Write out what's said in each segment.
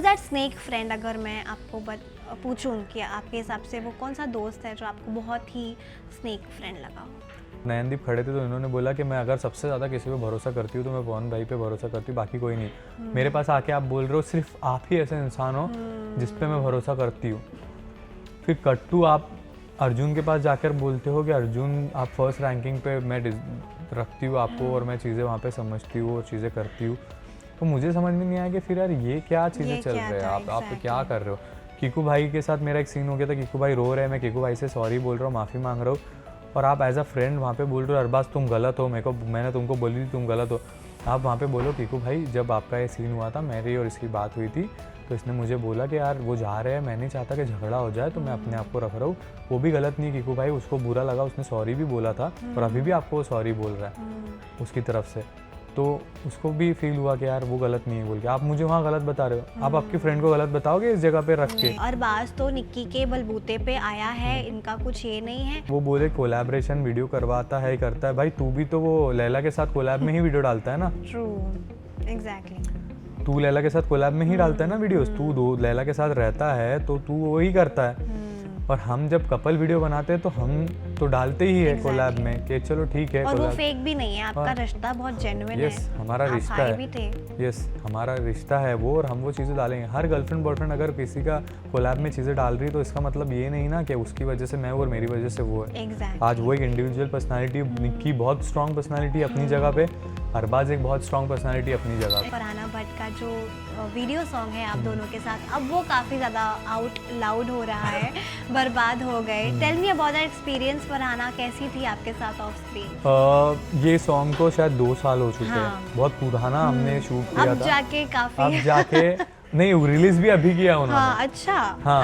That snake friend? अगर मैं आपको पूछूं कि आपके हिसाब से वो कौन सा दोस्त है जो आपको बहुत ही स्नेक फ्रेंड लगा हो? नयनदीप खड़े थे तो इन्होंने बोला कि मैं अगर सबसे ज़्यादा किसी पे भरोसा करती हूँ तो मैं पवन भाई पे भरोसा करती हूँ, बाकी कोई नहीं। मेरे पास आके आप बोल रहे हो सिर्फ आप ही ऐसे इंसान हो जिस पे मैं भरोसा करती हूँ। फिर कट्टू आप अर्जुन के पास जाकर बोलते हो कि अर्जुन आप फर्स्ट रैंकिंग पे मैं रखती हूँ आपको और मैं चीज़ें वहाँ पे समझती हूँ और चीज़ें करती हूँ। तो मुझे समझ में नहीं आया कि फिर यार ये क्या चीज़ें चल रहे हैं, आप क्या कर रहे हो। कीकू भाई के साथ मेरा एक सीन हो गया था, कीकू भाई रो रहे हैं, मैं कीकू भाई से सॉरी बोल रहा हूँ, माफ़ी मांग रहा हूँ और आप एज अ फ्रेंड वहाँ पे बोल रहे हो अरबाज तुम गलत हो, मैंने तुमको बोली थी तुम गलत हो। आप वहाँ पे बोलो कीकू भाई जब आपका ये सीन हुआ था मेरी और इसकी बात हुई थी तो इसने मुझे बोला कि यार वो जा रहे हैं, मैं नहीं चाहता कि झगड़ा हो जाए तो मैं अपने आप को रख रहा हूँ। वो भी गलत नहीं कीकू भाई, उसको बुरा लगा, उसने सॉरी भी बोला था और अभी भी आपको सॉरी बोल रहा है उसकी तरफ से। तो उसको भी फील हुआ कि यार वो गलत नहीं है बोल के। आप मुझे वहाँ गलत बता रहे हो, आप आपकी फ्रेंड को गलत बताओगे इस जगह पे रख के? और बाज तो निक्की के बलबूते पे आया है, इनका कुछ ये नहीं है। वो बोले कोलैबोरेशन वीडियो करवाता है करता है, भाई तू भी तो वो लैला के साथ कोलैब में ही वीडियो डालता है ना। True, exactly. तू लैला के साथ कोलैब में ही डालता है ना वीडियोस, तू दो लैला के साथ रहता है तो तू वही करता है। और हम जब कपल वीडियो बनाते हैं तो हम तो डालते ही है कोलैब में कि चलो ठीक है। और वो फेक भी नहीं है, आपका रिश्ता बहुत जेन्युइन है। यस हमारा रिश्ता है भी थे। यस हमारा रिश्ता है वो, और हम वो चीज़ें डालेंगे। हर गर्लफ्रेंड बॉयफ्रेंड अगर किसी का कोलैब में चीज़ें डाल रही तो इसका मतलब ये नहीं ना कि उसकी वजह से मैं और मेरी वजह से वो है। आज वो एक इंडिविजुअल पर्सनालिटी, निक्की बहुत स्ट्रॉन्ग पर्सनालिटी अपनी जगह पे, अरबाज एक बहुत स्ट्रॉन्ग पर्सनालिटी अपनी जगह पे। फरहाना भट्ट का जो वीडियो सॉन्ग है आप दोनों के साथ, अब वो काफ़ी ज़्यादा आउट लाउड हो रहा है, बर्बाद हो गए। Tell me about that experience. Farhana कैसी थी आपके साथ ऑफ स्क्रीन? ये सॉन्ग को शायद 2 साल हो चुके हैं, बहुत पुराना हमने शूट किया था। अब जाके काफ़ी अब जाके नहीं, रिलीज भी अभी किया उन्होंने। हाँ,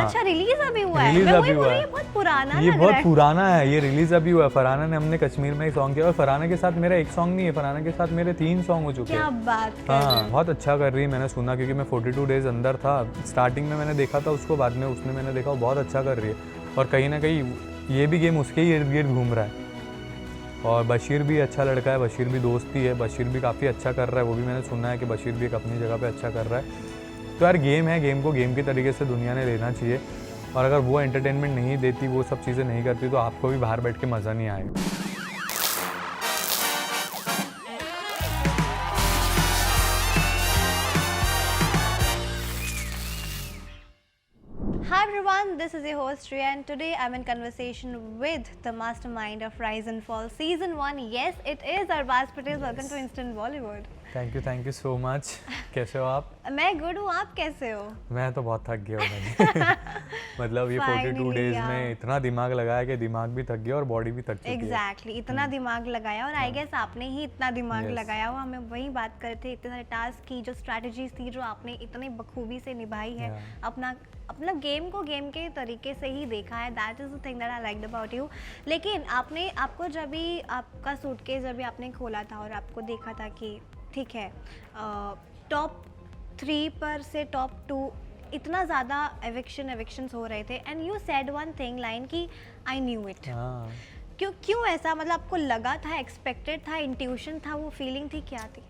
अच्छा रिलीज अभी हुआ है। रिलीज अभी हुआ है। ये बहुत पुराना ये बहुत पुराना है, ये रिलीज अभी हुआ है। फरहाना ने हमने कश्मीर में ही सॉन्ग किया और फरहाना के साथ मेरा एक सॉन्ग नहीं है, फरहाना के साथ मेरे 3 सॉन्ग हो चुके हैं। क्या बात कर हाँ, बहुत अच्छा कर रही है, मैंने सुना क्योंकि मैं 42 डेज अंदर था। स्टार्टिंग में मैंने देखा था उसको, बाद में उसने मैंने देखा वो बहुत अच्छा कर रही है और कहीं ना कहीं ये भी गेम उसके ही इर्द गिर्द घूम रहा है। और बशीर भी अच्छा लड़का है, बशीर भी दोस्त ही है, बशीर भी काफ़ी अच्छा कर रहा है। वो भी मैंने सुना है कि बशीर भी एक अपनी जगह पे अच्छा कर रहा है। तो यार गेम है, गेम को गेम के तरीके से दुनिया ने लेना चाहिए और अगर वो एंटरटेनमेंट नहीं देती, वो सब चीज़ें नहीं करती तो आपको भी बाहर बैठ के मज़ा नहीं आएगा। Hi everyone, this is your host Riya and today I'm in conversation with the mastermind of Rise and Fall Season 1. Yes, it is Arbaz Patel. Welcome to Instant Bollywood. Thank you so much. कैसे हो आप? मैं good हूँ, आप कैसे हो? मैं तो बहुत थक गया हूँ मैंने मतलब ये 42 डेज में इतना दिमाग लगाया कि दिमाग भी थक गया और बॉडी भी थक चुकी है। एग्जैक्टली, इतना दिमाग लगाया और आई गेस आपने ही इतना दिमाग लगाया हुआ। हमें वही बात कर रहे थे, इतने सारे टास्क की जो स्ट्रैटेजीज थी जो आपने इतने बखूबी से निभाई है, अपना गेम को गेम के तरीके से ही देखा है। That is the thing that I liked about you. लेकिन आपको जब भी आपका सूटकेस जब भी आपने खोला था और आपको देखा था कि ठीक है टॉप 3 पर से टॉप 2 इतना ज़्यादा एविक्शंस हो रहे थे and you said one thing line कि आई न्यू इट। क्यों ऐसा? मतलब आपको लगा था, एक्सपेक्टेड था, इंट्यूशन था, वो फीलिंग थी, क्या थी?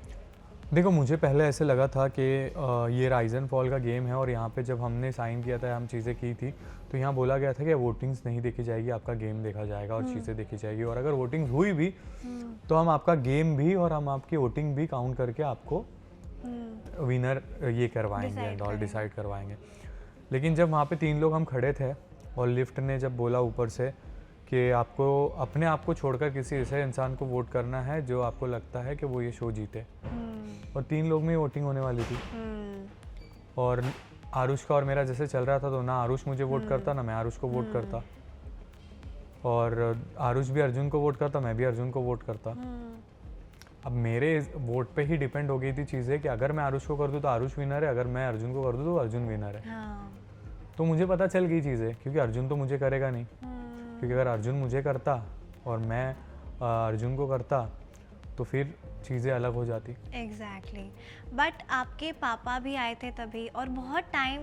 देखो मुझे पहले ऐसे लगा था कि ये राइज एंड फॉल का गेम है और यहाँ पे जब हमने साइन किया था, हम चीज़ें की थी तो यहाँ बोला गया था कि वोटिंग्स नहीं देखी जाएगी, आपका गेम देखा जाएगा और चीज़ें देखी जाएगी और अगर वोटिंग्स हुई भी तो हम आपका गेम भी और हम आपकी वोटिंग भी काउंट करके आपको विनर ये करवाएंगे और डिसाइड करवाएंगे। लेकिन जब वहाँ पे 3 लोग हम खड़े थे और लिफ्ट ने जब बोला ऊपर से कि आपको अपने आप को छोड़कर किसी ऐसे इंसान को वोट करना है जो आपको लगता है कि वो ये शो जीते, और 3 लोग में वोटिंग होने वाली थी और आरुष का और मेरा जैसे चल रहा था तो ना आरुष मुझे वोट करता ना मैं आरुष को वोट करता, और आरुष भी अर्जुन को वोट करता, मैं भी अर्जुन को वोट करता। अब मेरे वोट पे ही डिपेंड हो गई थी चीज़ें कि अगर मैं आरुष को कर दूँ तो आरुष विनर है, अगर मैं अर्जुन को कर दूँ तो अर्जुन विनर है। तो मुझे पता चल गई चीज़ें, क्योंकि अर्जुन तो मुझे करेगा नहीं, क्योंकि अगर अर्जुन मुझे करता और मैं अर्जुन को करता तो फिर चीज़ें अलग हो जाती। एग्जैक्टली। बट आपके पापा भी आए थे तभी और बहुत टाइम,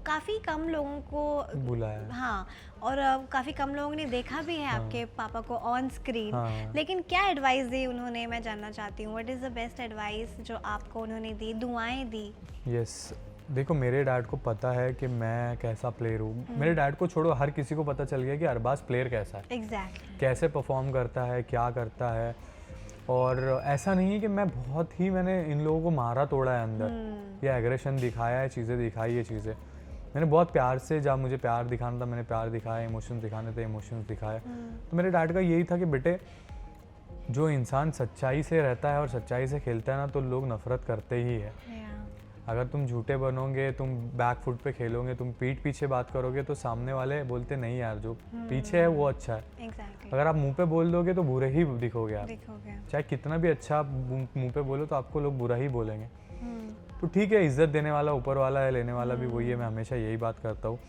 काफ़ी कम लोगों को बुलाया। हाँ, और काफ़ी कम लोगों ने देखा भी है आपके पापा को ऑन स्क्रीन। लेकिन क्या एडवाइस दी उन्होंने, मैं जानना चाहती हूँ। What is the best advice जो आपको उन्होंने दी, दुआएं दी? यस, देखो मेरे डैड को पता है कि मैं कैसा प्लेयर हूँ। मेरे डैड को छोड़ो, हर किसी को पता चल गया कि अरबाज प्लेयर कैसा है, एग्जैक्टली। कैसे परफॉर्म करता है, क्या करता है। और ऐसा नहीं है कि मैंने इन लोगों को मारा तोड़ा है अंदर, या एग्रेशन दिखाया है, चीज़ें दिखाई है चीज़ें। मैंने बहुत प्यार से, जब मुझे प्यार दिखाना था मैंने प्यार दिखाया, इमोशंस दिखाने थे इमोशंस दिखाए। तो मेरे डैड का यही था कि बेटे, जो इंसान सच्चाई से रहता है और सच्चाई से खेलता है ना, तो लोग नफरत करते ही है। अगर तुम झूठे बनोगे, तुम बैक फुट पे खेलोगे, तुम पीठ पीछे बात करोगे, तो सामने वाले बोलते नहीं यार, जो पीछे है वो अच्छा है। एग्जैक्टली। अगर आप मुंह पे बोल दोगे तो बुरे ही दिखोगे आप। दिखोगे। चाहे कितना भी अच्छा मुंह पे बोलो तो आपको लोग बुरा ही बोलेंगे। तो ठीक है, इज्जत देने वाला ऊपर वाला है, लेने वाला भी वही है। मैं हमेशा यही बात करता हूँ।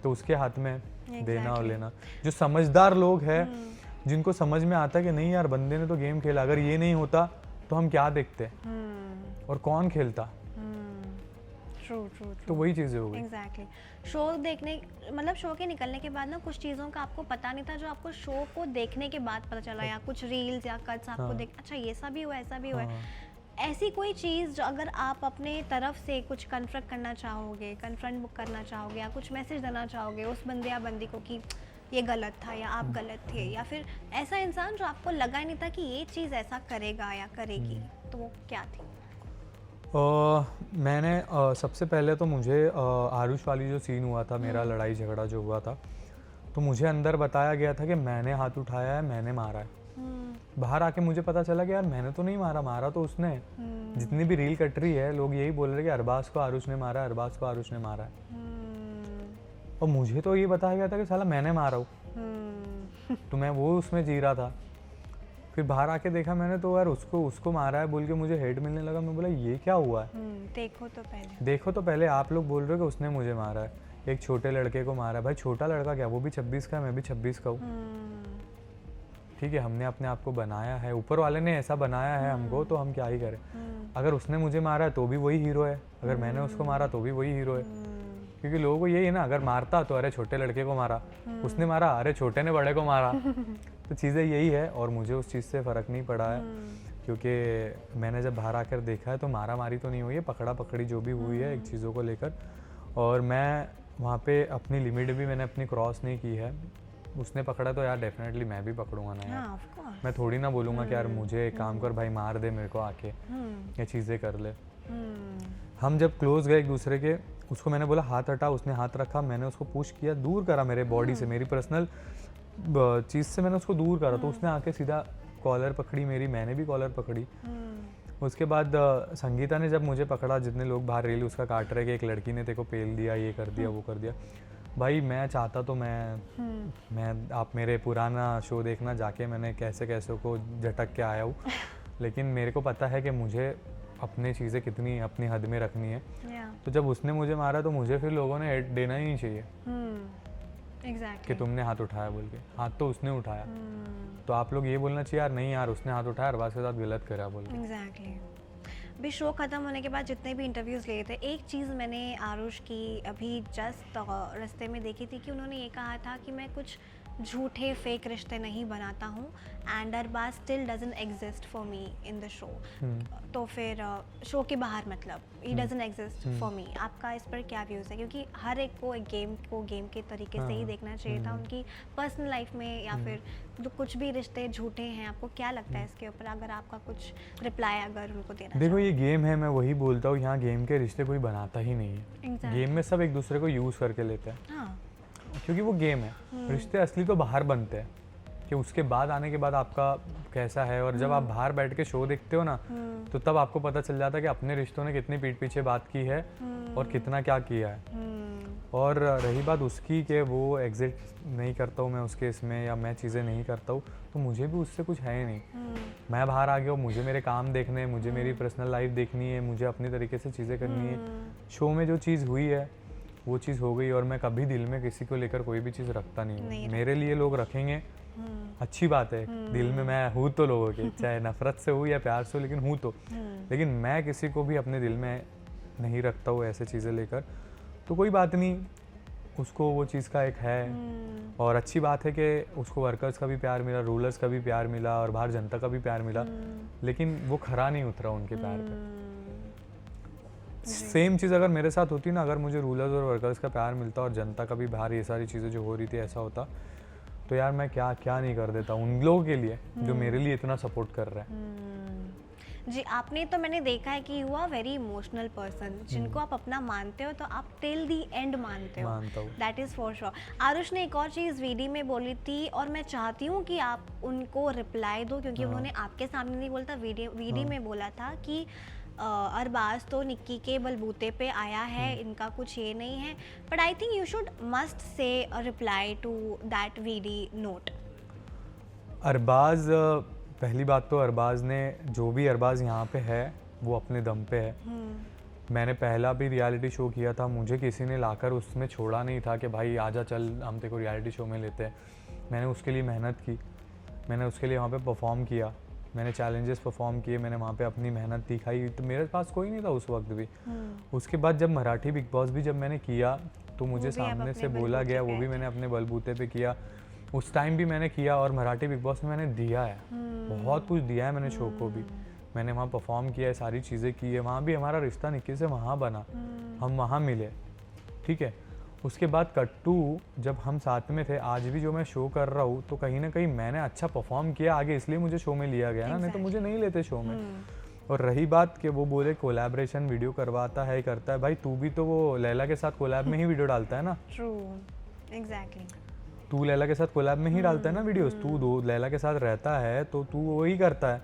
तो उसके हाथ में देना और लेना। जो समझदार लोग हैं, जिनको समझ में आता है कि नहीं यार, बंदे ने तो गेम खेला, अगर ये नहीं होता तो हम क्या देखते और कौन खेलता। True true. तो वही चीज़ें हो गई। एग्जैक्टली। शो देखने, मतलब शो के निकलने के बाद ना कुछ चीज़ों का आपको पता नहीं था, जो आपको शो को देखने के बाद पता चला, या कुछ रील्स या कट्स आपको देख, अच्छा ये सा भी हुआ, ऐसा भी हुआ। ऐसी कोई चीज़ जो अगर आप अपने तरफ से कुछ कन्फ्रंट करना चाहोगे, कन्फ्रंट करना चाहोगे, या कुछ मैसेज देना चाहोगे उस बंदे या बंदी को कि ये गलत था या आप गलत थे, या फिर ऐसा इंसान जो आपको लगा ही नहीं था कि ये चीज़ ऐसा करेगा या करेगी, तो वो क्या थी? मैंने सबसे पहले तो मुझे आरुष वाली जो सीन हुआ था, मेरा लड़ाई झगड़ा जो हुआ था, तो मुझे अंदर बताया गया था कि मैंने हाथ उठाया है, मैंने मारा है। बाहर आके मुझे पता चला कि यार मैंने तो नहीं मारा, मारा तो उसने। जितनी भी रील कट रही है, लोग यही बोल रहे कि अरबाज को आरुष ने मारा, अरबाज को आरुष ने मारा है। और मुझे तो ये बताया गया था कि साला मैंने मारा हूँ। तो मैं वो उसमें जी रहा था। फिर बाहर आके देखा मैंने, तो यार उसको मारा है बोल के मुझे हेट मिलने लगा। मैं बोला ये क्या हुआ है? देखो तो पहले आप लोग बोल रहे हो कि उसने मुझे मारा है, एक छोटे लड़के को मारा है। भाई छोटा लड़का क्या, वो भी 26 का है, मैं भी 26 का हूँ। ठीक है, हमने अपने आप को बनाया है, ऊपर वाले ने ऐसा बनाया है हमको, तो हम क्या ही करें। अगर उसने मुझे मारा है तो भी वही हीरो है, अगर मैंने उसको मारा तो भी वही हीरो है। क्योंकि लोगों को यही है ना, अगर मारता तो अरे छोटे लड़के को मारा, उसने मारा अरे छोटे ने बड़े को मारा। तो चीज़ें यही है। और मुझे उस चीज़ से फ़र्क नहीं पड़ा है, क्योंकि मैंने जब बाहर आकर देखा है तो मारा मारी तो नहीं हुई है, पकड़ा पकड़ी जो भी हुई है एक चीज़ों को लेकर। और मैं वहाँ पे अपनी लिमिट भी मैंने अपनी क्रॉस नहीं की है। उसने पकड़ा तो यार डेफिनेटली मैं भी पकड़ूंगा ना यार। मैं थोड़ी ना बोलूँगा कि यार मुझे एक काम कर भाई, मार दे मेरे को आके, ये चीज़ें कर ले। हम जब क्लोज गए एक दूसरे के, उसको मैंने बोला हाथ हटा, उसने हाथ रखा, मैंने उसको पुश किया, दूर करा मेरे बॉडी से, मेरी पर्सनल चीज़ से मैंने उसको दूर करा। तो उसने आके सीधा कॉलर पकड़ी मेरी, मैंने भी कॉलर पकड़ी। उसके बाद संगीता ने जब मुझे पकड़ा, जितने लोग बाहर रील उसका काट रहे कि एक लड़की ने तेरे को पेल दिया, ये कर दिया वो कर दिया। भाई मैं चाहता तो मैं आप मेरे पुराना शो देखना, जाके मैंने कैसे कैसे को झटक के आया हूँ। लेकिन मेरे को पता है कि मुझे अपनी चीज़ें कितनी अपनी हद में रखनी है। तो जब उसने मुझे मारा तो मुझे फिर लोगों ने देना ही नहीं चाहिए कि तुमने हाथ उठाया बोल के। हाथ तो उसने उठाया। तो आप लोग ये बोलना चाहिए यार नहीं यार उसने हाथ उठाया, अरबाज के साथ गलत करा बोल के। अभी शो ख़त्म होने के बाद जितने भी इंटरव्यूज़ लिए थे, एक चीज़ मैंने आरुष की अभी जस्ट रास्ते में देखी थी कि उन्होंने ये कहा था कि मैं कुछ झूठे फेक रिश्ते नहीं बनाता हूँ, and Arbaaz still doesn't exist for me in the show. तो फिर शो के बाहर मतलब ही डजंट एग्जिस्ट फॉर मी। आपका इस पर क्या व्यूज़ है? क्योंकि हर एक को एक गेम के तरीके से ही देखना चाहिए था, उनकी पर्सनल लाइफ में या फिर जो कुछ भी रिश्ते झूठे हैं। आपको क्या लगता है इसके ऊपर, अगर आपका कुछ रिप्लाई अगर उनको देना? देखो ये गेम है, मैं वही बोलता हूँ, यहाँ गेम के रिश्ते कोई बनाता ही नहीं है। गेम में सब एक दूसरे को यूज़ करके लेते हैं, क्योंकि वो गेम है। रिश्ते असली तो बाहर बनते हैं, कि उसके बाद आने के बाद आपका कैसा है। और जब आप बाहर बैठ के शो देखते हो ना, तो तब आपको पता चल जाता है कि अपने रिश्तों ने कितनी पीठ पीछे बात की है और कितना क्या किया है। और रही बात उसकी कि वो एग्जिट नहीं करता हूँ मैं उसके इसमें, या मैं चीज़ें नहीं करता हूँ, तो मुझे भी उससे कुछ है ही नहीं। मैं बाहर आ गया हूँ, मुझे मेरे काम देखने हैं, मुझे मेरी पर्सनल लाइफ देखनी है, मुझे अपनी तरीके से चीज़ें करनी है। शो में जो चीज़ हुई है वो चीज़ हो गई, और मैं कभी दिल में किसी को लेकर कोई भी चीज़ रखता नहीं। मेरे लिए लोग रखेंगे, अच्छी बात है, दिल में मैं हूँ तो लोगों के, चाहे नफरत से हो या प्यार से हो, लेकिन हूँ तो। लेकिन मैं किसी को भी अपने दिल में नहीं रखता हूँ ऐसे चीज़ें लेकर। तो कोई बात नहीं, उसको वो चीज़ का एक है। और अच्छी बात है कि उसको वर्कर्स का भी प्यार मिला, रूलर्स का भी प्यार मिला, और बाहर जनता का भी प्यार मिला, लेकिन वो खरा नहीं उतरा उनके प्यार पे। सेम चीज़ अगर मेरे साथ होती ना, अगर मुझे रूलर्स और वर्कर्स का प्यार मिलता और जनता का भी बाहर ये सारी चीज़ें जो हो रही थी ऐसा होता, तो यार मैं क्या क्या नहीं कर देता उन लोगों के लिए जो मेरे लिए इतना सपोर्ट कर रहे हैं। जी, आपने तो मैंने देखा है कि you are very emotional person, जिनको आप अपना मानते हो तो आप टिल दी एंड मानते हो, मानता हूँ। That is for sure. Aarush ने एक और चीज़ वीडी में बोली थी और मैं चाहती हूँ कि आप उनको रिप्लाई दो, क्योंकि उन्होंने आपके सामने नहीं बोलता, वीडी में बोला था कि अरबाज तो निक्की के बलबूते पे आया है, इनका कुछ ये नहीं है, but I think you should must say reply to that वीडी नोट। अरबाज, पहली बात तो अरबाज ने जो भी अरबाज यहाँ पे है वो अपने दम पे है। मैंने पहला भी रियलिटी शो किया था, मुझे किसी ने लाकर उसमें छोड़ा नहीं था कि भाई आजा चल हम तेरे को रियलिटी शो में लेते हैं। मैंने उसके लिए मेहनत की, मैंने उसके लिए वहाँ पे परफॉर्म किया, मैंने चैलेंजेस परफॉर्म किए, मैंने वहाँ पे अपनी मेहनत दिखाई। तो मेरे पास कोई नहीं था उस वक्त भी। उसके बाद जब मराठी बिग बॉस भी जब मैंने किया तो मुझे सामने से बोला गया, वो भी मैंने अपने बलबूते पे किया। उस टाइम भी मैंने किया और मराठी बिग बॉस में मैंने दिया है, बहुत कुछ दिया है मैंने शो को भी। मैंने वहाँ परफॉर्म किया है, सारी चीज़ें की है, वहाँ भी हमारा रिश्ता निक्की से वहाँ बना, हम वहाँ मिले, ठीक है। उसके बाद कट्टू जब हम साथ में थे, आज भी जो मैं शो कर रहा हूँ तो कहीं ना कहीं मैंने अच्छा परफॉर्म किया आगे, इसलिए मुझे शो में लिया गया ना, नहीं तो मुझे नहीं लेते शो में। और रही बात कि वो बोले कोलैबोरेशन वीडियो करवाता है करता है, भाई तू भी तो वो लैला के साथ कोलैब में ही वीडियो डालता है ना। True, exactly. तू लैला के साथ कोलैब में ही डालता है ना वीडियोस, तू दो लैला के साथ रहता है तो तू वही करता है।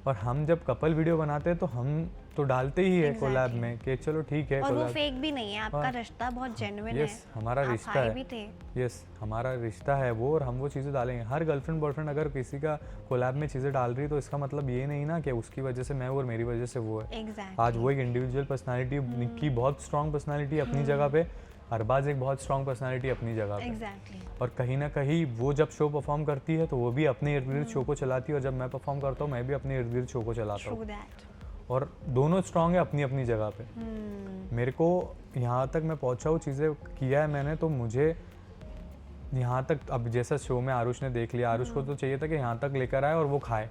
और हम जब कपल वीडियो बनाते हैं तो हम तो डालते ही है कोलैब में कि चलो ठीक है। और वो फेक भी नहीं है, आपका रिश्ता बहुत जेन्युइन है। यस, हमारा रिश्ता है भी थे। यस, हमारा रिश्ता है वो, और हम वो चीज़ें डालेंगे। हर गर्लफ्रेंड बॉयफ्रेंड अगर किसी का कोलैब में चीज़ें डाल रही है तो इसका मतलब ये नहीं ना कि उसकी वजह से मैं और मेरी वजह से वो है। आज वो एक इंडिविजुअल पर्सनैलिटी, निक्की बहुत स्ट्रॉन्ग पर्सनैलिटी अपनी जगह पे, अरबाज एक बहुत स्ट्रॉन्ग पर्सनैलिटी अपनी जगह पे। और कहीं ना कहीं वो जब शो परफॉर्म करती है तो वो भी अपने इर्द गिर्द शो को चलाती है, और जब मैं परफॉर्म करता हूँ मैं भी अपने इर्द गिर्द शो को चलाता हूँ, और दोनों स्ट्रॉन्ग है अपनी अपनी जगह पे। मेरे को यहाँ तक मैं पहुँचा हूँ, चीज़ें किया है मैंने, तो मुझे यहाँ तक, अब जैसा शो में आरुष ने देख लिया, आरुष को तो चाहिए था कि यहाँ तक लेकर आए और वो खाए,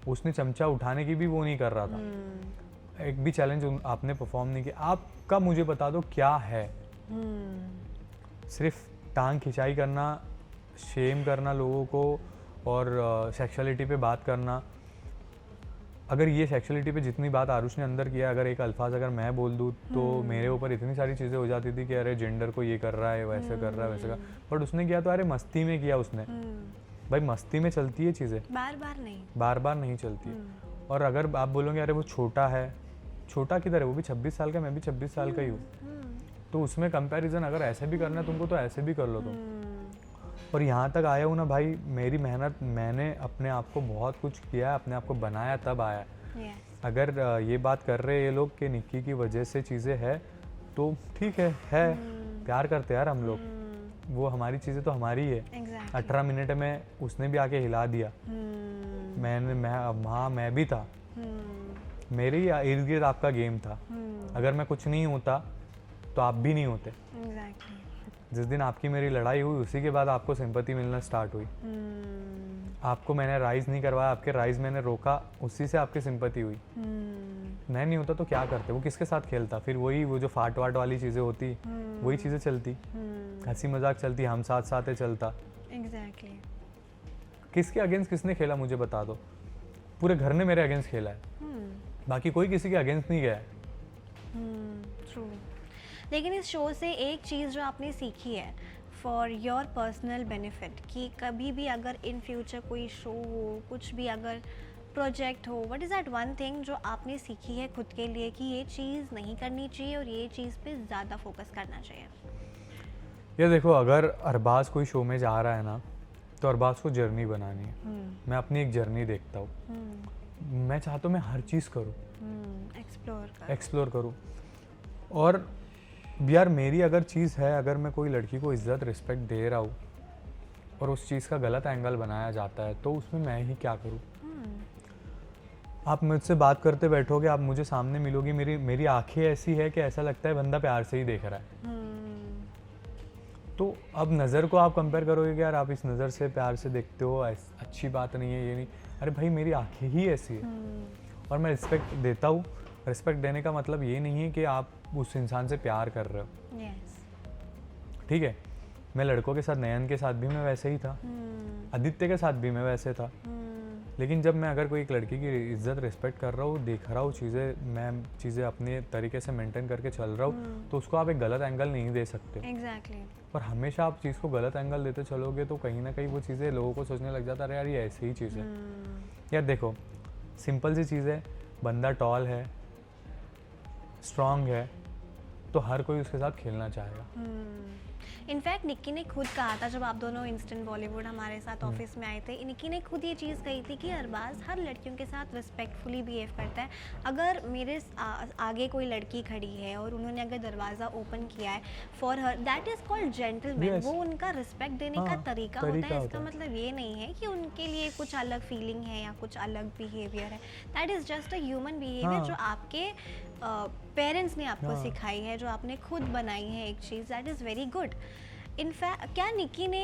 उसने चमचा उठाने की भी वो नहीं कर रहा था। एक भी चैलेंज आपने परफॉर्म नहीं किया। आपका मुझे बता दो क्या है? सिर्फ टांग खिंचाई करना, शेम करना लोगों को, और सेक्सुअलिटी पे बात करना। अगर ये सेक्सुअलिटी पे जितनी बात आरुष ने अंदर किया, अगर एक अल्फाज अगर मैं बोल दूँ तो मेरे ऊपर इतनी सारी चीज़ें हो जाती थी कि अरे जेंडर को ये कर रहा है, वैसे कर रहा है, वैसे कर, बट उसने किया तो अरे मस्ती में किया उसने। भाई मस्ती में चलती है चीज़ें, बार बार नहीं चलती। और अगर आप बोलोगे अरे वो छोटा है, छोटा किधर है, वो भी 26 साल का, मैं भी 26 साल का ही हूँ, तो उसमें कंपैरिजन अगर ऐसे भी करना है तुमको तो ऐसे भी कर लो तुम। और यहाँ तक आया हूँ ना भाई, मेरी मेहनत, मैंने अपने आप को बहुत कुछ किया है, अपने आप को बनाया तब आया। अगर ये बात कर रहे हैं ये लोग कि निक्की की वजह से चीज़ें है, तो ठीक है, प्यार करते यार हम लोग, वो हमारी चीज़ें तो हमारी है। 18 मिनट में उसने भी आके हिला दिया, मैं भी था, मेरे ही इर्द गिर्द आपका गेम था। अगर मैं कुछ नहीं होता तो आप भी नहीं होते। जिस दिन आपकी मेरी लड़ाई हुई उसी के बाद आपको सिंपैथी मिलना स्टार्ट हुई। आपको मैंने राइज नहीं करवाया, आपके राइज मैंने रोका, उसी से आपकी सिंपैथी हुई। मैं नहीं होता तो क्या करते, वो किसके साथ खेलता, फिर वही वो जो फाट वाट वाली चीज़ें होती, वही चीज़ें चलती, हंसी मजाक चलती, हम साथ साथ है चलता। एग्जैक्टली। किसके अगेंस्ट किसने खेला मुझे बता दो? पूरे घर ने मेरे अगेंस्ट खेला है, बाकी कोई किसी के अगेंस्ट नहीं गया है। ट्रू। लेकिन इस शो से एक चीज़ जो आपने सीखी है फॉर योर पर्सनल बेनिफिट, कि कभी भी अगर इन फ्यूचर कोई शो हो, कुछ भी अगर प्रोजेक्ट हो, what is that one thing जो आपने सीखी है खुद के लिए कि ये चीज़ नहीं करनी चाहिए और ये चीज़ पे ज़्यादा फोकस करना चाहिए? ये देखो, अगर अरबाज कोई शो में जा रहा है ना, तो अरबाज को जर्नी बनानी है। मैं अपनी एक जर्नी देखता हूँ, मैं चाहता हूँ मैं हर चीज़ करूँ, एक्सप्लोर करूँ। और यार मेरी अगर चीज़ है, अगर मैं कोई लड़की को इज्जत रिस्पेक्ट दे रहा हूँ और उस चीज़ का गलत एंगल बनाया जाता है तो उसमें मैं ही क्या करूँ? आप मुझसे बात करते बैठोगे, आप मुझे सामने मिलोगी, मेरी आंखें ऐसी है कि ऐसा लगता है बंदा प्यार से ही देख रहा है। तो अब नज़र को आप कंपेयर करोगे कि यार आप इस नज़र से प्यार से देखते हो, अच्छी बात नहीं है, ये नहीं। अरे भाई मेरी आंखें ही ऐसी है और मैं रिस्पेक्ट देता हूँ, रिस्पेक्ट देने का मतलब ये नहीं है कि आप उस इंसान से प्यार कर रहे हो, यस। ठीक है। मैं लड़कों के साथ, नयन के साथ भी मैं वैसे ही था, आदित्य के साथ भी मैं वैसे था, लेकिन जब मैं अगर कोई एक लड़की की इज्जत रिस्पेक्ट कर रहा हूँ, देख रहा हूँ चीज़ें, मैं चीज़ें अपने तरीके से मेंटेन करके चल रहा हूँ, तो उसको आप एक गलत एंगल नहीं दे सकते। एग्जैक्टली। पर हमेशा आप चीज़ को गलत एंगल देते चलोगे तो कहीं ना कहीं वो चीज़ें लोगों को सोचने लग जाता है, अरे यार ये ऐसी ही चीज़ है। यार देखो, सिंपल सी चीज़ है, बंदा टॉल है, स्ट्रांग है, तो हर कोई उसके साथ खेलना चाहेगा। इनफैक्ट निक्की ने खुद कहा था, जब आप दोनों इंस्टेंट बॉलीवुड हमारे साथ ऑफिस में आए थे, निक्की ने खुद ये चीज़ कही थी कि अरबाज हर लड़कियों के साथ रिस्पेक्टफुली बिहेव करता है। अगर मेरे आगे कोई लड़की खड़ी है और उन्होंने अगर दरवाज़ा ओपन किया है for her, that is called gentleman. वो उनका रिस्पेक्ट देने का तरीका होता है। इसका मतलब ये नहीं है कि उनके लिए कुछ अलग फीलिंग है या कुछ अलग बिहेवियर है। That is just a human behaviour जो आपके पेरेंट्स ने आपको सिखाई है, जो आपने खुद बनाई है एक चीज़। That is very good. In fact क्या निक्की ने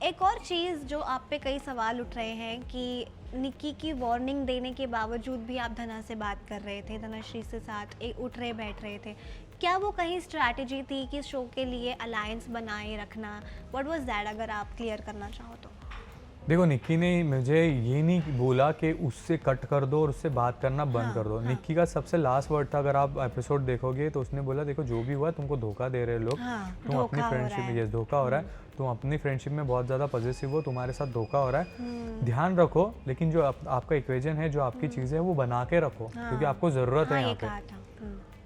एक और चीज़ जो आप पे कई सवाल उठ रहे हैं कि निक्की की वार्निंग देने के बावजूद भी आप धना से बात कर रहे थे, धनश्री से साथ उठ रहे बैठ रहे थे, क्या वो कहीं स्ट्रैटेजी थी कि शो के लिए अलायंस बनाए रखना? व्हाट वाज दैट, अगर आप क्लियर करना चाहो तो? देखो, निक्की ने मुझे ये नहीं बोला कि उससे कट कर दो और उससे बात करना बंद कर दो। निक्की का सबसे लास्ट वर्ड था, अगर आप एपिसोड देखोगे तो उसने बोला देखो जो भी हुआ तुमको धोखा दे रहे लोग, तुम अपनी फ्रेंडशिप, ये धोखा हो रहा है, तुम अपनी फ्रेंडशिप में बहुत ज़्यादा पॉजिटिव हो, तुम्हारे साथ धोखा हो रहा है, ध्यान रखो, लेकिन जो आपका इक्वेशन है, जो आपकी चीज़ें हैं वो बना के रखो, क्योंकि आपको ज़रूरत है यहाँ पे।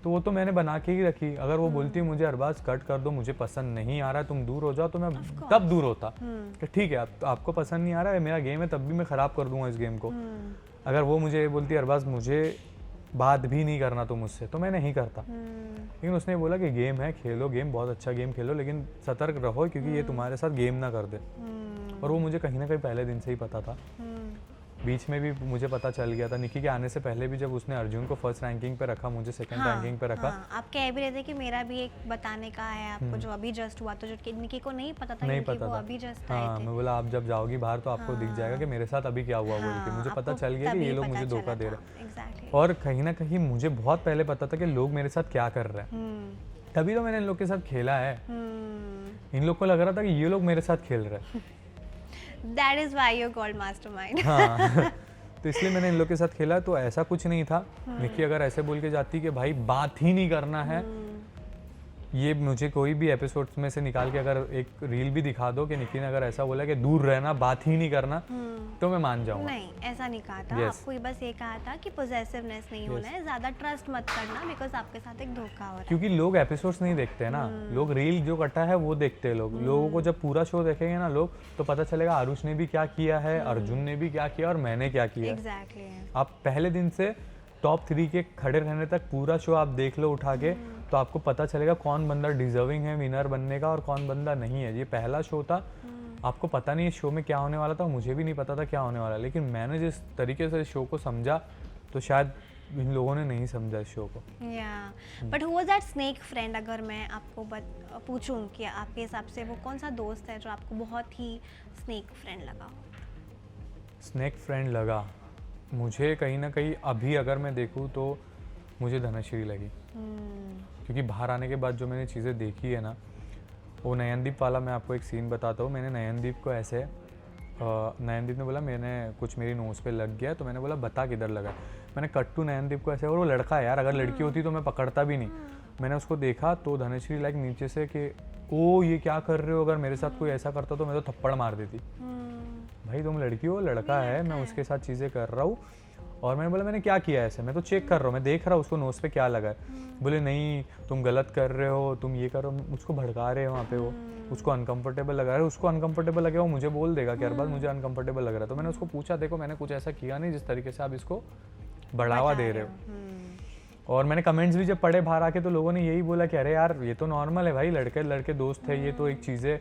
तो वो तो मैंने बना के ही रखी। अगर वो बोलती मुझे अरबाज कट कर दो, मुझे पसंद नहीं आ रहा है, तुम दूर हो जाओ, तो मैं तब दूर होता कि ठीक है आपको पसंद नहीं आ रहा है, मेरा गेम है, तब भी मैं ख़राब कर दूंगा इस गेम को। अगर वो मुझे बोलती अरबाज मुझे बात भी नहीं करना तो मुझसे, तो मैं नहीं करता। लेकिन उसने बोला कि गेम है, खेलो गेम, बहुत अच्छा गेम खेलो, लेकिन सतर्क रहो क्योंकि ये तुम्हारे साथ गेम ना कर दे। और वो मुझे कहीं ना कहीं पहले दिन से ही पता था। बीच में भी मुझे पता चल गया था, निक्की के आने से पहले भी, जब उसने अर्जुन को फर्स्ट रैंकिंग पे रखा, मुझे सेकंड रैंकिंग पे रखा। आप कह भी रहे थे कि मेरा भी एक बताने का है आपको, जो अभी जस्ट हुआ, तो जो निक्की को नहीं पता था, नहीं क्योंकि पता वो था। अभी जस्ट आए थे। मैं बोला आप जब जाओगी बाहर तो आपको दिख जाएगा कि मेरे साथ अभी क्या हुआ, बोल के मुझे पता चल गया कि ये लोग मुझे धोखा दे रहे हैं। और कहीं ना कहीं मुझे बहुत पहले पता था कि लोग मेरे साथ क्या कर रहे हैं, तभी तो मैंने इन लोग के साथ खेला है। इन लोग को लग रहा था कि ये लोग मेरे साथ खेल रहे हैं। That is why you're called mastermind. हाँ तो इसलिए मैंने इन लोग के साथ खेला। तो ऐसा कुछ नहीं था। निक्की अगर ऐसे बोल के जाती कि भाई बात ही नहीं करना है, ये मुझे कोई भी एपिसोड्स में से निकाल के अगर एक रील भी दिखा दो कि निक्की ने अगर ऐसा बोला कि दूर रहना, बात ही नहीं करना, तो मैं मान जाऊंगा। नहीं, ऐसा नहीं कहा था। आपको बस ये कहा था कि पॉसेसिवनेस नहीं होना है, ज्यादा ट्रस्ट मत करना, बिकॉज आपके साथ एक धोखा हो रहा है। क्योंकि लोग एपिसोड्स नहीं देखते हैं ना, लोग रील जो कटा है वो देखते हैं। लोगों को जब पूरा शो देखेंगे ना लोग, तो पता चलेगा आरुष ने भी क्या किया है, अर्जुन ने भी क्या किया और मैंने क्या किया। एग्जैक्टली। आप पहले दिन से टॉप 3 के खड़े रहने तक पूरा शो आप देख लो उठा के, तो आपको पता चलेगा कौन बंदा डिजर्विंग है विनर बनने का और कौन बंदा नहीं है। ये पहला शो था, आपको पता नहीं इस शो में क्या होने वाला था, मुझे भी नहीं पता था क्या होने वाला, लेकिन मैंने जिस तरीके से इस शो को समझा, तो शायद इन लोगों ने नहीं समझा इस शो को। या but who was that snake friend? अगर मैं आपको पूछूं कि आपके हिसाब से वो कौन सा दोस्त है जो आपको बहुत ही स्नेक फ्रेंड लगा हो? स्नेक फ्रेंड लगा मुझे कहीं ना कहीं, अभी अगर मैं देखूँ तो मुझे धनश्री लगी। क्योंकि बाहर आने के बाद जो मैंने चीज़ें देखी है ना, वो नयनदीप वाला मैं आपको एक सीन बताता हूँ। मैंने नयनदीप को ऐसे, नयनदीप ने बोला मेरी नोज़ पे लग गया, तो मैंने बोला बता किधर लगा। मैंने कट टू नयनदीप को ऐसे, और वो लड़का है यार, अगर लड़की होती तो मैं पकड़ता भी नहीं। मैंने उसको देखा तो धनश्री लाइक नीचे से कि ओ ये क्या कर रहे हो, अगर मेरे साथ कोई ऐसा करता तो मैं तो थप्पड़ मार देती। भाई तुम लड़की हो, लड़का है, मैं उसके साथ चीज़ें कर रहा हूँ। और मैंने बोला मैंने क्या किया ऐसे, मैं तो चेक कर रहा हूँ, मैं देख रहा हूँ उसको नोज़ पे क्या लगा है। बोले नहीं तुम गलत कर रहे हो, तुम ये करो, उसको भड़का रहे हो वहाँ पे। वो उसको अनकंफर्टेबल लगा रहा है, उसको अनकंफर्टेबल लगे वो मुझे बोल देगा कि अरबाज मुझे अनकंफर्टेबल लग रहा है। तो मैंने उसको पूछा देखो मैंने कुछ ऐसा किया नहीं जिस तरीके से आप इसको बढ़ावा दे रहे हो। और मैंने कमेंट्स भी जब पढ़े बाहर आके, तो लोगों ने यही बोला कि अरे यार ये तो नॉर्मल है भाई, लड़के लड़के दोस्त है, ये तो एक चीज़ें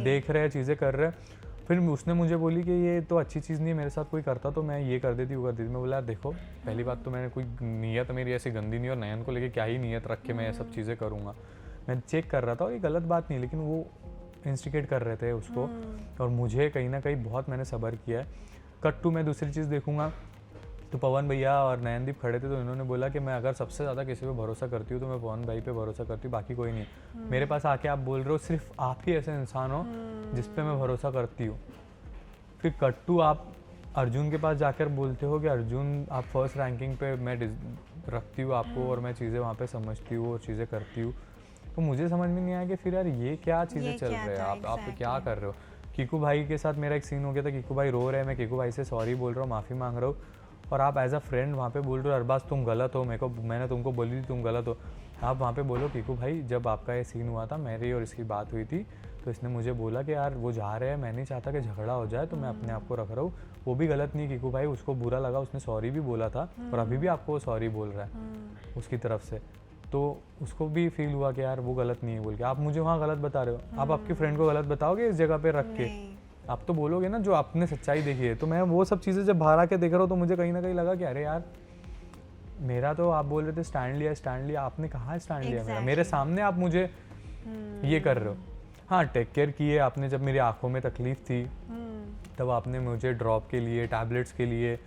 देख रहे हैं, चीज़ें कर रहे हैं। फिर उसने मुझे बोली कि ये तो अच्छी चीज़ नहीं है, मेरे साथ कोई करता तो मैं ये कर देती वो कर देती। मैं बोला देखो पहली बात तो मैंने कोई नीयत मेरी ऐसी गंदी नहीं, और नयन को लेके क्या ही नीयत रख के मैं ये सब चीज़ें करूँगा। मैं चेक कर रहा था और ये गलत बात नहीं, लेकिन वो इंस्टिगेट कर रहे थे उसको, और मुझे कहीं ना कहीं बहुत मैंने सब्र किया है। कट टू मैं दूसरी चीज़ देखूँगा तो पवन भैया और नयनदीप खड़े थे, तो इन्होंने बोला कि मैं अगर सबसे ज़्यादा किसी पे भरोसा करती हूँ तो मैं पवन भाई पे भरोसा करती हूँ, बाकी कोई नहीं। मेरे पास आके आप बोल रहे हो सिर्फ आप ही ऐसे इंसान हो जिस पे मैं भरोसा करती हूँ। फिर कट्टू आप अर्जुन के पास जाकर बोलते हो कि अर्जुन आप फर्स्ट रैंकिंग पे मैं रखती हूँ आपको और मैं चीज़ें वहाँ पे समझती हूँ और चीज़ें करती हूँ। तो मुझे समझ में नहीं आया कि फिर यार ये क्या चीज़ें चल रहे हैं, आप क्या कर रहे हो। कीकू भाई के साथ मेरा एक सीन हो गया था, कीकू भाई रो रहे हैं, मैं कीकू भाई से सॉरी बोल रहा हूँ, माफ़ी मांग रहा हूँ, और आप एज अ फ्रेंड वहाँ पे बोल रहे हो अरबाज तुम गलत हो, मैंने तुमको बोली थी तुम गलत हो। आप वहाँ पे बोलो कीकू भाई जब आपका ये सीन हुआ था मेरी और इसकी बात हुई थी तो इसने मुझे बोला कि यार वो जा रहे हैं, मैं नहीं चाहता कि झगड़ा हो जाए तो मैं अपने आप को रख रहा हूँ। वो भी गलत नहीं कीकू भाई, उसको बुरा लगा, उसने सॉरी भी बोला था और अभी भी आपको सॉरी बोल रहा है उसकी तरफ से। तो उसको भी फील हुआ कि यार वो गलत नहीं है बोल के। आप मुझे वहाँ गलत बता रहे हो, आप आपकी फ्रेंड को गलत बताओगे इस जगह पे रख के? आप तो बोलोगे ना जो आपने सच्चाई देखी है। तो मैं वो सब चीज़ें जब बाहर आके देख रहा हूँ तो मुझे कहीं ना कहीं लगा कि अरे यार मेरा तो आप बोल रहे थे स्टैंड लिया, आपने कहा स्टैंड लिया मेरे सामने आप मुझे ये कर रहे हो। हाँ टेक केयर किए आपने, जब मेरी आंखों में तकलीफ थी तब आपने मुझे ड्रॉप के लिए टैबलेट्स के लिए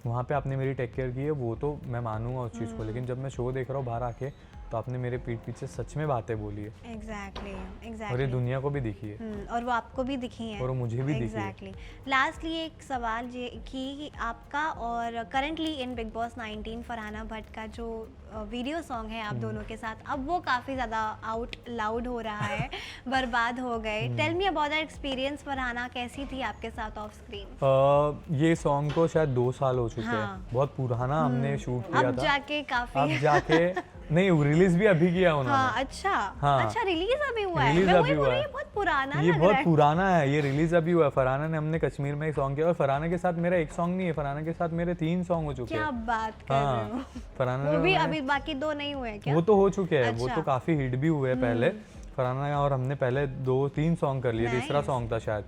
वहाँ पे आपने मेरी टेक केयर की है, वो तो मैं मानूंगा उस चीज़ को। लेकिन जब मैं शो देख रहा हूँ बाहर आके तो आपने मेरे पीठ पीछे सच में बातें बोली है। एग्जैक्टली और ये दुनिया को भी दिखी है और वो आपको भी दिखी है और वो मुझे भी दिखी है। लास्टली एक सवाल ये कि आपका और currently in big boss 19 Farhana Bhatt का जो वीडियो सॉन्ग है आप दोनों के साथ, अब वो काफ़ी ज़्यादा आउट लाउड हो रहा है, बर्बाद हो गए। Tell me about that experience Farhana, कैसी थी आपके साथ ऑफ स्क्रीन? ये सॉन्ग को शायद 2 साल हो चुके हैं, बहुत पुराना हमने शूट किया अब था। जाके काफ़ी अब जाके नहीं रिलीज भी अभी किया उन्होंने। हाँ, अच्छा रिलीज अभी हुआ है। रिलीज मैं अभी वही बोल हुआ रही है, हूँ, बहुत पुराना ये लग बहुत रहा है। पुराना है, ये रिलीज अभी हुआ है। फरहाना ने हमने कश्मीर में एक सॉन्ग किया और फरहाना के साथ मेरा एक सॉन्ग नहीं है, फरहाना के साथ मेरे 3 सॉन्ग हो चुके हैं। क्या बात कर रहे हो? फरहाना वो भी अभी बाकी 2 नहीं हुए हैं क्या? वो तो हो चुके हैं, वो अच्छा। तो काफी हिट भी हुए हैं पहले। फरहाना और हमने पहले 2-3 सॉन्ग कर लिए, तीसरा सॉन्ग था शायद।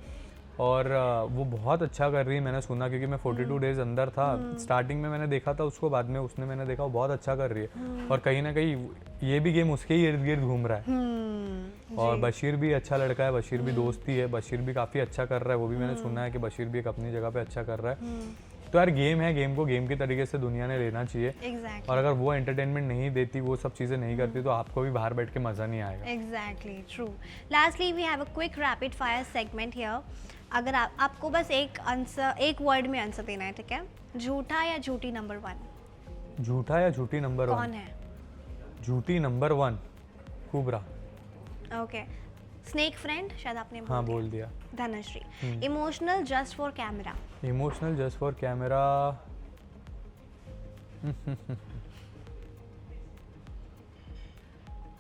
और वो बहुत अच्छा कर रही है, मैंने सुना, क्योंकि मैं 42 डेज अंदर था। स्टार्टिंग में मैंने देखा था उसको, बाद में उसने मैंने देखा वो बहुत अच्छा कर रही है। और कहीं ना कहीं ये भी गेम उसके ही इर्द गिर्द घूम रहा है। और बशीर भी अच्छा लड़का है, बशीर भी दोस्ती है, बशीर भी काफ़ी अच्छा कर रहा है। वो भी मैंने सुना है कि बशीर भी एक अपनी जगह पे अच्छा कर रहा है। तो यार गेम है, गेम को गेम के तरीके से दुनिया ने लेना चाहिए। Exactly. और अगर वो एंटरटेनमेंट नहीं देती, वो सब चीज़ें नहीं करती, तो आपको भी बाहर बैठ के मज़ा नहीं आएगा। Exactly, true. Lastly, we have a quick rapid fire segment here. अगर आपको बस एक वर्ड में आंसर देना है, ठीक है? झूठा या झूठी नंबर 1? झूठा या झूठी नंबर 1? कौन है? झूठी number 1 Kubra. Okay. Snake friend शायद आपने हाँ बोल दिया। Dhanashree. Emotional just for camera? Emotional just for camera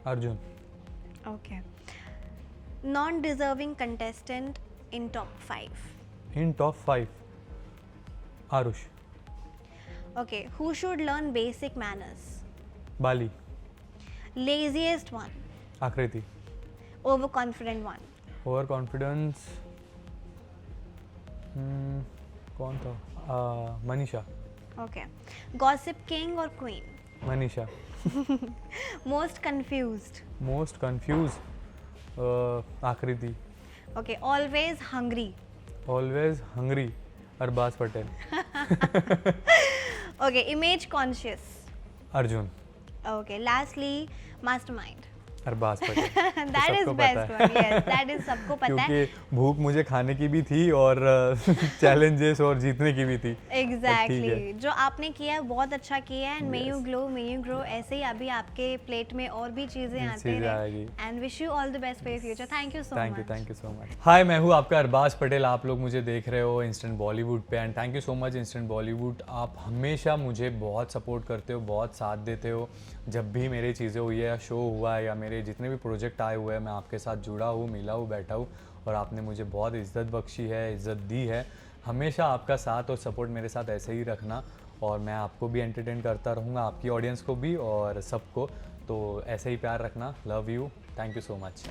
Arjun. Okay. Non deserving contestant in top 5? In top 5 Aarush. Okay. Who should learn basic manners? Bali. Laziest one? Aakriti. Over confident one? Over confidence कौन था? Manisha. Okay. Gossip king और queen? Manisha. Most confused? Most confuse Aakriti. Okay. Always hungry? Always hungry Arbaaz Patel. Okay. Image conscious? Arjun. Okay. Lastly mastermind? Arbaaz Patel. That is best one, yes that is सबको पता है। क्योंकि भूख मुझे खाने की भी थी और चैलेंजेस और जीतने की भी थी। एग्जैक्टली जो आपने किया है बहुत अच्छा किया है। And may you glow, may you grow, ऐसे ही अभी आपके प्लेट में और भी चीजें आती रहेंगी। And wish you all the best for your future. Thank you so much. Thank you so much. Hi, मैं हूँ आपका अरबाज पटेल। आप लोग मुझे देख रहे हो इंस्टेंट बॉलीवुड पे। And thank you so much instant Bollywood. आप हमेशा मुझे बहुत सपोर्ट करते हो, बहुत साथ देते हो। जब भी मेरी चीज़ें हुई है या शो हुआ है या मेरे जितने भी प्रोजेक्ट आए हुए हैं, मैं आपके साथ जुड़ा हूँ, मिला हूँ, बैठा हूँ और आपने मुझे बहुत इज़्ज़त बख्शी है, इज़्ज़त दी है। हमेशा आपका साथ और सपोर्ट मेरे साथ ऐसे ही रखना और मैं आपको भी एंटरटेन करता रहूँगा, आपकी ऑडियंस को भी और सबको। तो ऐसे ही प्यार रखना। Love you. Thank you so much.